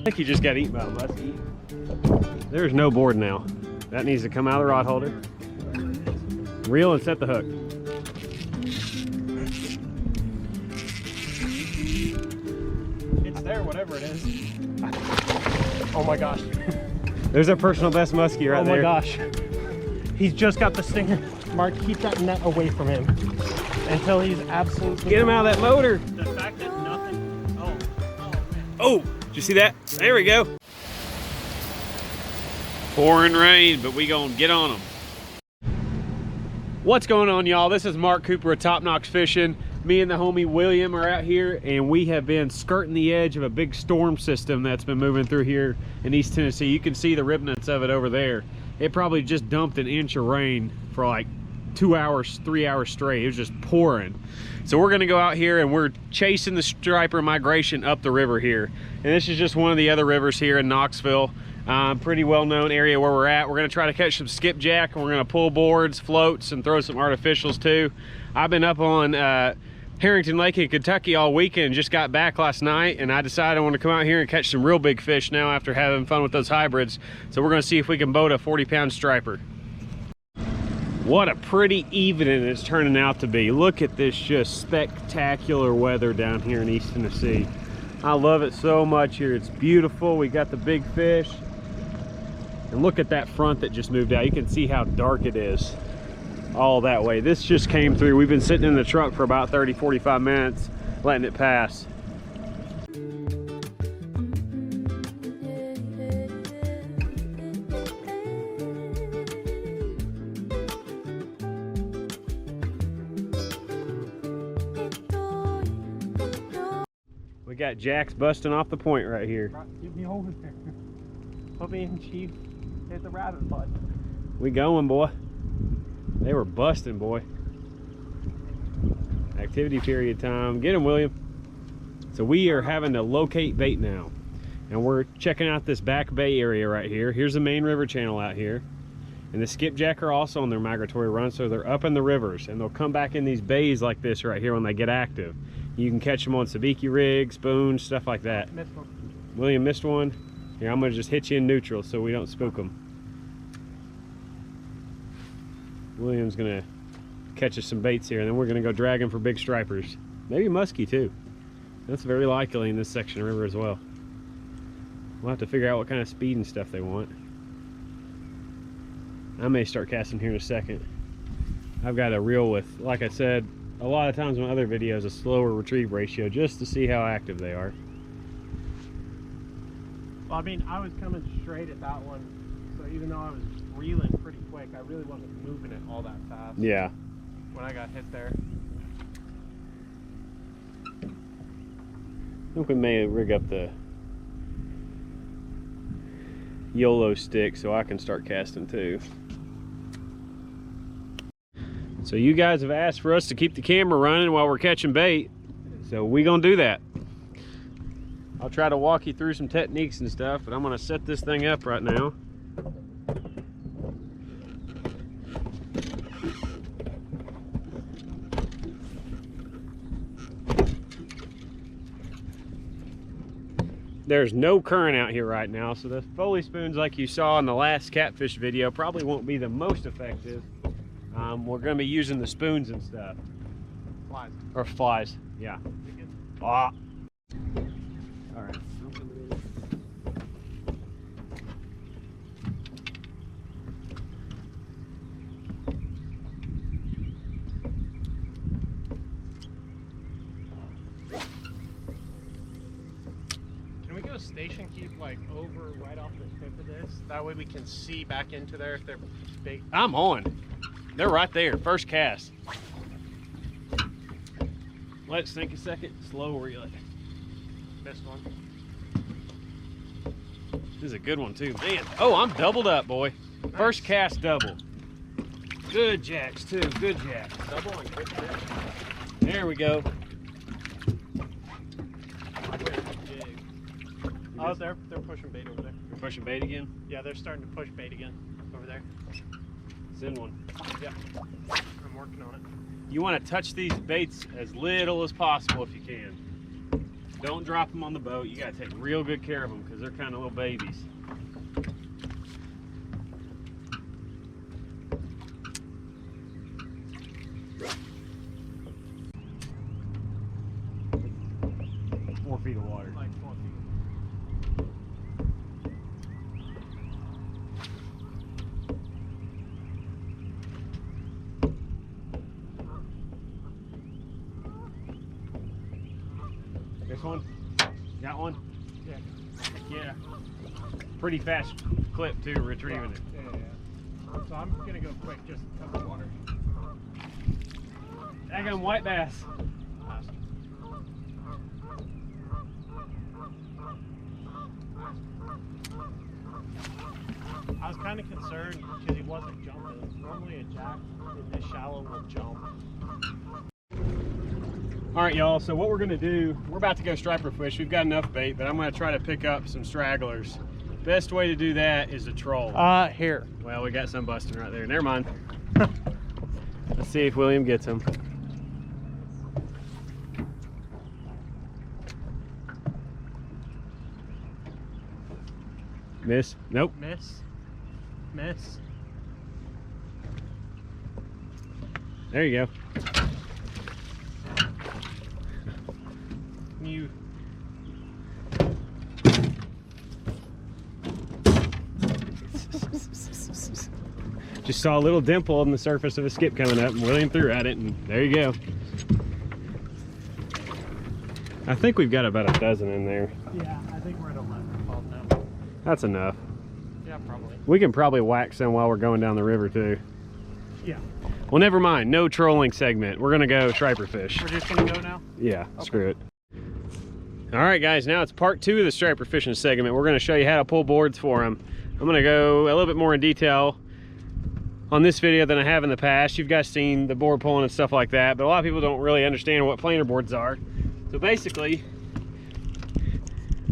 think he just got eaten by a muskie. There's no board now. That needs to come out of the rod holder. Reel and set the hook. It's there, whatever it is. Oh my gosh. There's our personal best muskie right there. Oh my gosh. He's just got the stinger. Mark, keep that net away from him until he's absolutely... Get him out of that motor. The fact that nothing... Oh, man. Oh, did you see that? There we go. Pouring rain, but we gonna get on them. What's going on, y'all? This is Mark Cooper of Top Knox Fishing. Me and the homie William are out here, and we have been skirting the edge of a big storm system that's been moving through here in East Tennessee. You can see the remnants of it over there. It probably just dumped an inch of rain for like 2 hours, 3 hours straight. It was just pouring. So we're gonna go out here and we're chasing the striper migration up the river here. And this is just one of the other rivers here in Knoxville. Pretty well-known area where we're at. We're gonna try to catch some skipjack, and we're gonna pull boards, floats, and throw some artificials too. I've been up on Harrington Lake in Kentucky all weekend, just got back last night, and I decided I want to come out here and catch some real big fish now after having fun with those hybrids. So we're gonna see if we can boat a 40-pound striper. What a pretty evening it's turning out to be. Look at this just spectacular weather down here in East Tennessee. I love it so much here. It's beautiful. We got the big fish. And look at that front that just moved out. You can see how dark it is all that way. This just came through. We've been sitting in the truck for about 30-45 minutes letting it pass. We got jacks busting off the point right here. Get me over there. Put me in, Chief. Hit the rabbit butt. We going, boy. They were busting, boy. Activity period time. Get him, William. So we are having to locate bait now. And we're checking out this back bay area right here. Here's the main river channel out here. And the skipjack are also on their migratory run, so they're up in the rivers. And they'll come back in these bays like this right here when they get active. You can catch them on sabiki rigs, spoons, stuff like that. Missed one. William missed one. Here, I'm gonna just hit you in neutral so we don't spook them. William's gonna catch us some baits here, and then we're gonna go drag them for big stripers. Maybe musky too. That's very likely in this section of river as well. We'll have to figure out what kind of speed and stuff they want. I may start casting here in a second. I've got a reel with, like I said, a lot of times in other videos, a slower retrieve ratio just to see how active they are. Well, I mean, I was coming straight at that one, so even though I was reeling pretty quick, I really wasn't moving it all that fast. Yeah. When I got hit there. I think we may rig up the YOLO stick so I can start casting too. So you guys have asked for us to keep the camera running while we're catching bait, so we gonna do that. I'll try to walk you through some techniques and stuff, but I'm gonna set this thing up right now. There's no current out here right now, so the Foley spoons like you saw in the last catfish video probably won't be the most effective. We're gonna be using the spoons and stuff. Flies. Or flies, yeah. Ah. All right. Can we go station keep like over right off the tip of this? That way we can see back into there if they're big. I'm on. They're right there, first cast. Let it sink a second, slow reel it. This one. This is a good one too, man. Oh, I'm doubled up, boy. Nice. First cast double. Good jacks too, good jacks. Double and good fish. There we go. Oh, they're pushing bait over there. We're pushing bait again? Yeah, they're starting to push bait again over there. Send one. Yeah, I'm working on it. You want to touch these baits as little as possible if you can. Don't drop them on the boat. You gotta take real good care of them because they're kind of little babies. Four feet of water. Like 4 feet. This one? Got one? Yeah. Yeah. Pretty fast clip too, retrieving it. Yeah. So I'm gonna go quick, just cut the water. Daggum white bass. I was kind of concerned because he wasn't jumping. Normally a jack in this shallow will jump. All right, y'all, so what we're gonna do, we're about to go striper fish. We've got enough bait, but I'm gonna try to pick up some stragglers. Best way to do that is to troll. Here. Well, we got some busting right there. Never mind. Let's see if William gets them. Miss? Nope. Miss. Miss. There you go. You. Just saw a little dimple on the surface of a skip coming up, and William threw at it, and there you go. I think we've got about a dozen in there. Yeah, I think we're at 11 or 12 now. That's enough. Yeah, probably. We can probably whack some while we're going down the river too. Yeah. Well, never mind. No trolling segment. We're gonna go striper fish. We're just gonna go now? Yeah, okay. Screw it. All right, guys, now it's part 2 of the striper fishing segment. We're gonna show you how to pull boards for them. I'm gonna go a little bit more in detail on this video than I have in the past. You've guys seen the board pulling and stuff like that, but a lot of people don't really understand what planer boards are. So basically,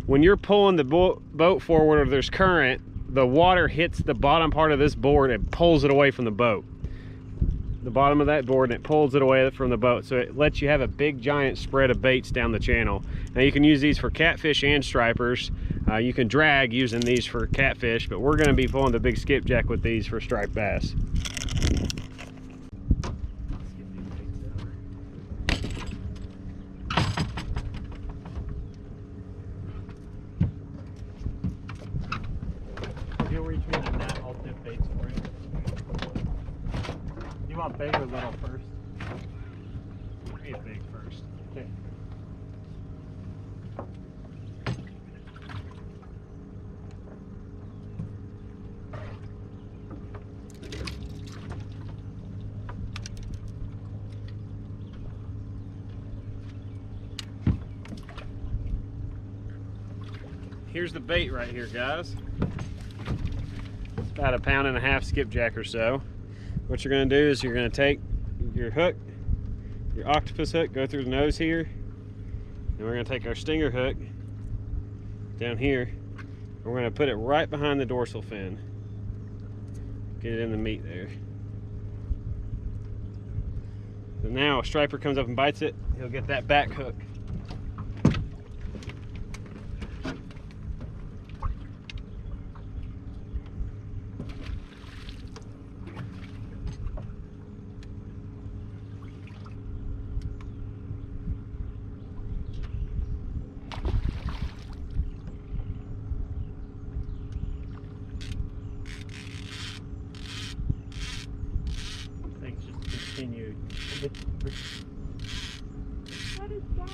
when you're pulling the boat forward or there's current, the water hits the bottom part of this board and pulls it away from the boat. The bottom of that board, and it pulls it away from the boat, so it lets you have a big giant spread of baits down the channel. Now you can use these for catfish and stripers. You can drag using these for catfish, but we're going to be pulling the big skipjack with these for striped bass. If you'll reach me the net, I'll dip baits for you. You want big or little first? Get big first. Okay. Here's the bait right here, guys. It's about 1.5 pound skipjack or so. What you're going to do is you're going to take your hook, your octopus hook, go through the nose here, and we're going to take our stinger hook down here, and we're going to put it right behind the dorsal fin. Get it in the meat there. So now a striper comes up and bites it, he'll get that back hook. Things just continued. What is that?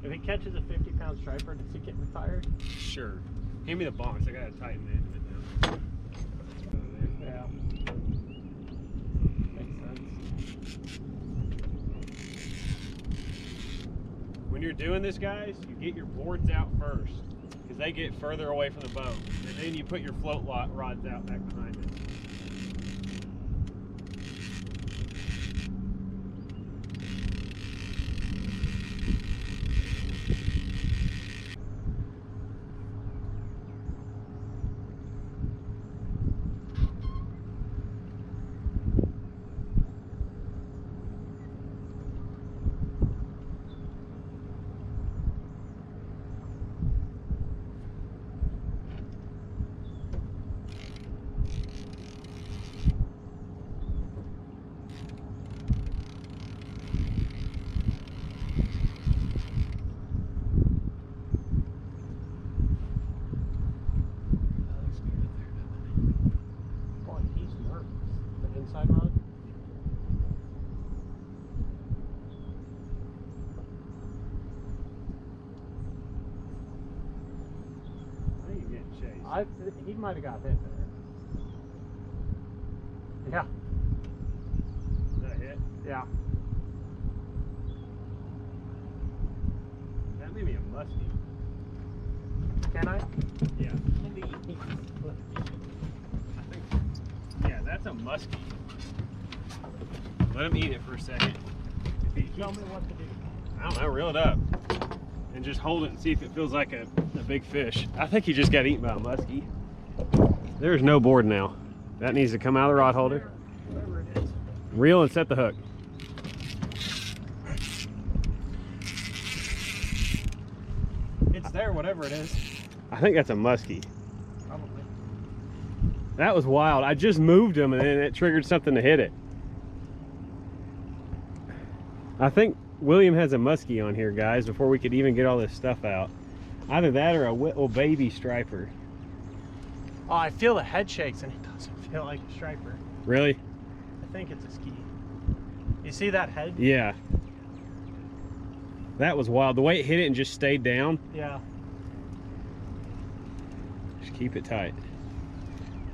If he catches a 50-pound striper, does he get retired? Sure. Hand me the box, I gotta tighten the end of it down. Yeah. Makes sense. When you're doing this, guys, you get your boards out first because they get further away from the boat, and then you put your float rods out back behind it. He might have got hit there. Yeah. Is that a hit? Yeah. That may be a musky. Can I? Yeah. I think, yeah, that's a musky. Let him eat it for a second. If he Tell me what to do. I don't know, reel it up and just hold it and see if it feels like a big fish. I think he just got eaten by a muskie. There's no board now. That needs to come out of the rod holder. Whatever it is. Reel and set the hook. It's there, whatever it is. I think that's a muskie. Probably. That was wild. I just moved him and then it triggered something to hit it. I think William has a muskie on here, guys, before we could even get all this stuff out. Either that or a little baby striper. Oh, I feel the head shakes and it doesn't feel like a striper. Really? I think it's a ski. You see that head? Yeah. That was wild. The way it hit it and just stayed down. Yeah. Just keep it tight.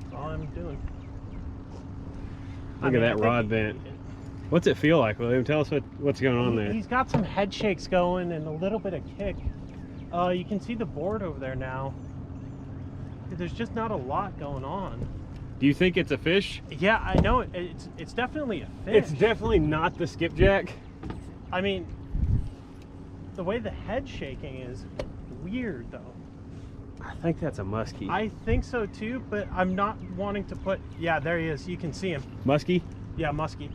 That's all I'm doing. Look at that rod bent. What's it feel like, William? Tell us what's going on there. He's got some head shakes going and a little bit of kick. You can see the board over there now. There's just not a lot going on. Do you think it's a fish? Yeah, I know. It's definitely a fish. It's definitely not the skipjack. I mean, the way the head shaking is weird, though. I think that's a muskie. I think so too, but I'm not wanting to put. Yeah, there he is. You can see him. Muskie? Yeah, musky.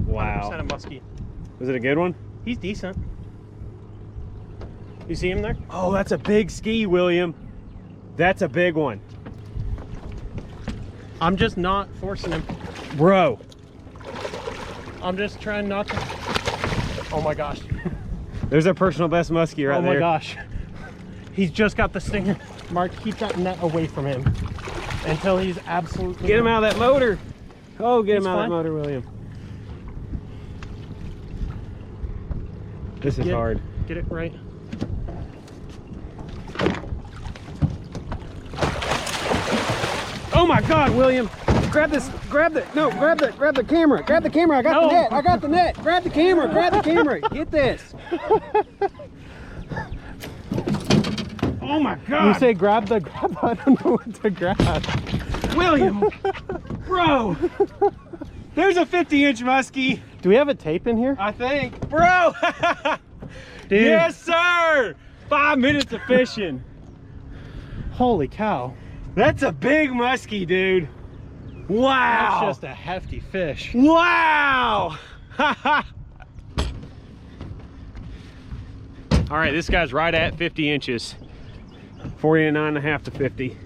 Wow. 100% a musky. Was it a good one? He's decent. You see him there? Oh, that's a big ski, William. That's a big one. I'm just not forcing him. Bro. I'm just trying not to. Oh my gosh. There's our personal best muskie right there. Oh my gosh. He's just got the stinger. Mark, keep that net away from him until he's absolutely. Get him out of that motor. Oh, get him He's out of fine. that motor, William. This is hard. Get it right. Oh my God, William! Grab this! Grab the camera! Grab the camera! I got the net! I got the net! Grab the camera! Grab the camera! Get this! Oh my God! You say grab the. I don't know what to grab. William! Bro! There's a 50-inch muskie! Do we have a tape in here? I think. Bro! Dude. Yes, sir! 5 minutes of fishing. Holy cow. That's a big muskie, dude. Wow! That's just a hefty fish. Wow! All right, this guy's right at 50 inches. 49.5 to 50.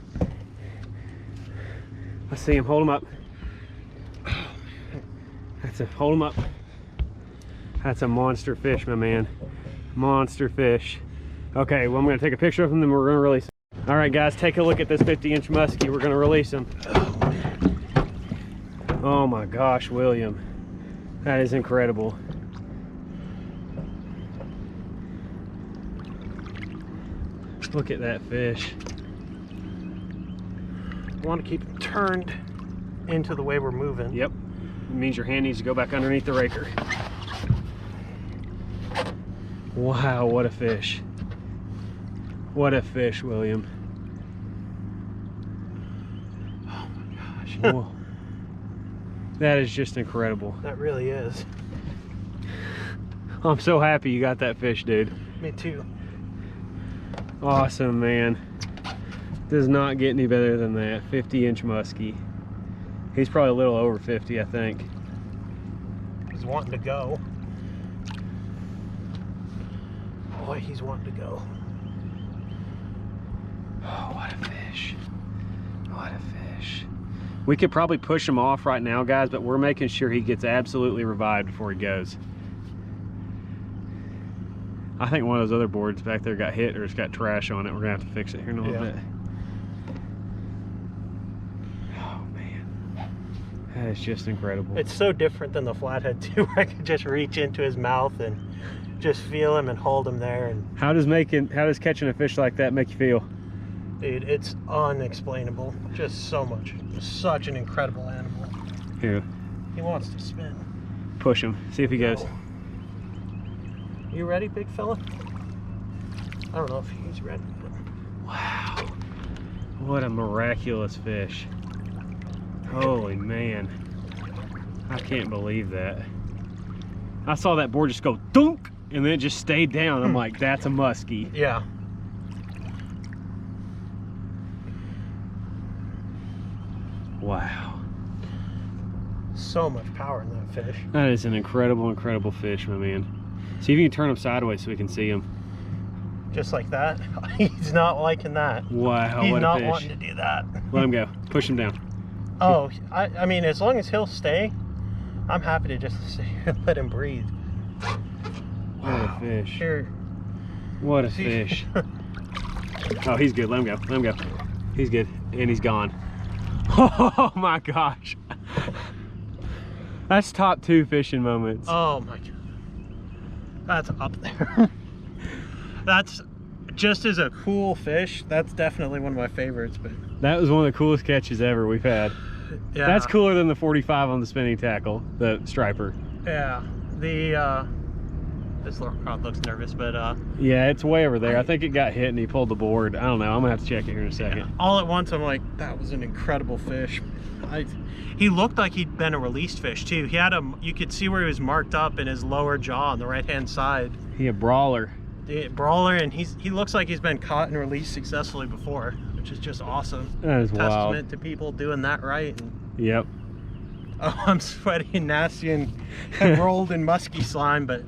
I see him. Hold him up. Hold him up. That's a monster fish, my man. Monster fish. Okay, well, I'm gonna take a picture of him, then we're gonna release him. All right, guys, take a look at this 50-inch muskie. We're gonna release him. Oh my gosh, William. That is incredible. Look at that fish. I want to keep it turned into the way we're moving. Yep. It means your hand needs to go back underneath the raker. Wow, what a fish. What a fish, William. Oh my gosh. Whoa. That is just incredible. That really is. I'm so happy you got that fish, dude. Me too. Awesome, man. Does not get any better than that. 50-inch muskie. He's probably a little over 50, I think. He's wanting to go. Boy, he's wanting to go. Oh, what a fish. What a fish. We could probably push him off right now, guys, but we're making sure he gets absolutely revived before he goes. I think one of those other boards back there got hit or it's got trash on it. We're gonna have to fix it here in a little bit. Oh man, that is just incredible. It's so different than the flathead too, where I could just reach into his mouth and just feel him and hold him there. And how does catching a fish like that make you feel? Dude, it's unexplainable. Just so much. Such an incredible animal. Here, He wants to spin. push him. See if he goes. Oh. You ready, big fella? I don't know if he's ready. Wow. What a miraculous fish. Holy man. I can't believe that. I saw that board just go dunk and then it just stayed down. I'm like, that's a muskie. Yeah. Wow. So much power in that fish. That is an incredible, incredible fish, my man. See if you can turn him sideways so we can see him. Just like that. He's not liking that. Wow, He's what a not fish. wanting to do that. Let him go. Push him down. Oh, I mean, as long as he'll stay, I'm happy to just sit here and let him breathe. What a fish. Here. What a fish. Oh, he's good. Let him go. Let him go. He's good. And he's gone. Oh my gosh. That's top 2 fishing moments. Oh my God. That's up there. That's just as a cool fish. That's definitely one of my favorites. But That was one of the coolest catches ever we've had. yeah, That's cooler than the 45 on the spinning tackle, the striper. Yeah, this little crowd looks nervous, but Yeah, it's way over there. I think it got hit and he pulled the board. I don't know. I'm gonna have to check it here in a second. yeah, all at once I'm like, that was an incredible fish. He looked like he'd been a released fish too. He had you could see where he was marked up in his lower jaw on the right hand side. He a brawler. The brawler, and he looks like he's been caught and released successfully before, which is just awesome. That is wild. Testament to people doing that right. And, Yep. oh, I'm sweaty and nasty and rolled in musky slime, but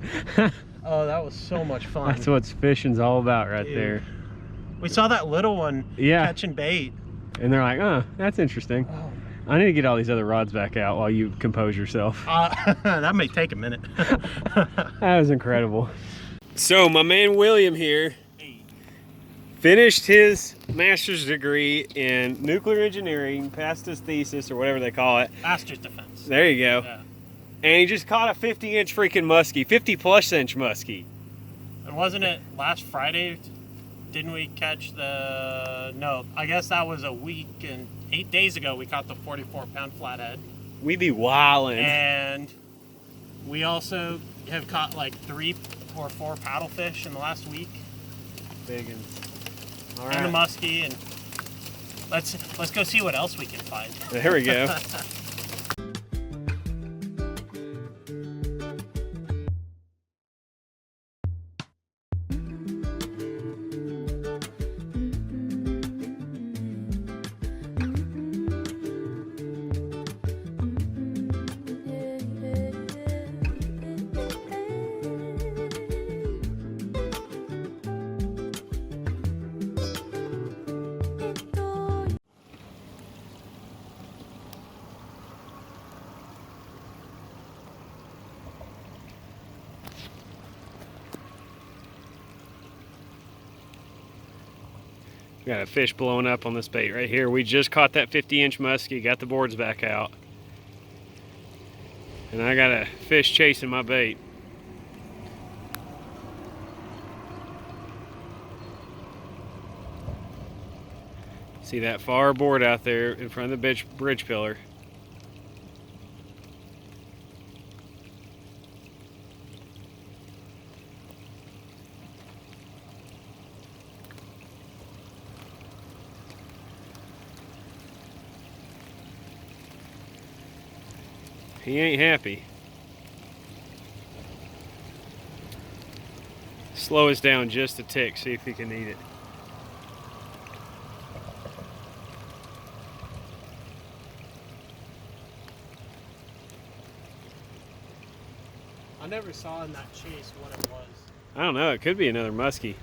oh, that was so much fun. That's what fishing's all about right Dude. there. We saw that little one catching bait. And they're like, oh, that's interesting. Oh. I need to get all these other rods back out while you compose yourself. That may take a minute. That was incredible. So my man William here finished his master's degree in nuclear engineering, passed his thesis or whatever they call it. Master's defense. There you go. Yeah. And he just caught a 50-inch freaking muskie, 50-plus-inch muskie. And wasn't it last Friday? Didn't we catch the... No, I guess that was a week and 8 days ago we caught the 44-pound flathead. We be wildin'. And we also have caught like 3 or 4 paddlefish in the last week. Big ones. All And the right. muskie, and let's go see what else we can find. There we go. Got a fish blowing up on this bait right here. We just caught that 50-inch muskie, got the boards back out. And I got a fish chasing my bait. See that far board out there in front of the bridge pillar. He ain't happy. Slow us down just a tick, see if he can eat it. I never saw in that chase what it was. I don't know, it could be another muskie.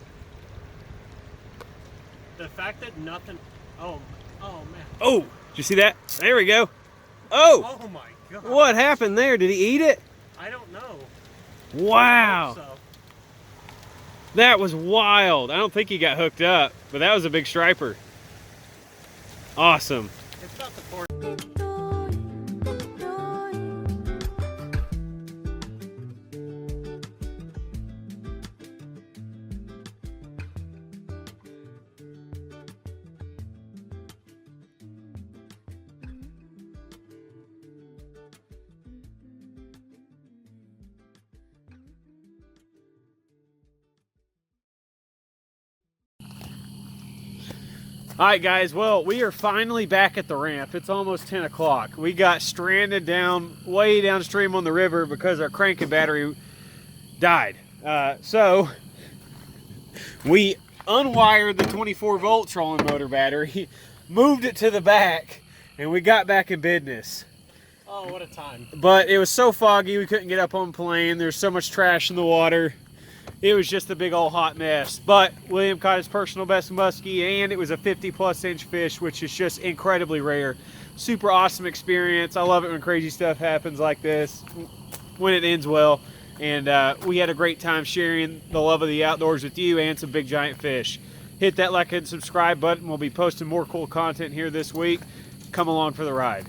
The fact that nothing... Oh man. Oh, did you see that? There we go. Oh, Oh my God. what happened there? Did he eat it? I don't know. Wow, I hope so. that was wild. I don't think he got hooked up, but that was a big striper. Awesome. It's not the port. All right, guys. Well, we are finally back at the ramp. It's almost 10 o'clock. We got stranded down way downstream on the river because our cranking battery died. So we unwired the 24-volt trolling motor battery, moved it to the back, and we got back in business. Oh, what a time. But it was so foggy we couldn't get up on plane. There's so much trash in the water. It was just a big old hot mess. But William caught his personal best muskie, and it was a 50+ inch fish, which is just incredibly rare. Super awesome experience. I love it when crazy stuff happens like this, when it ends well. And we had a great time sharing the love of the outdoors with you and some big giant fish. Hit that like and subscribe button. We'll be posting more cool content here this week. Come along for the ride.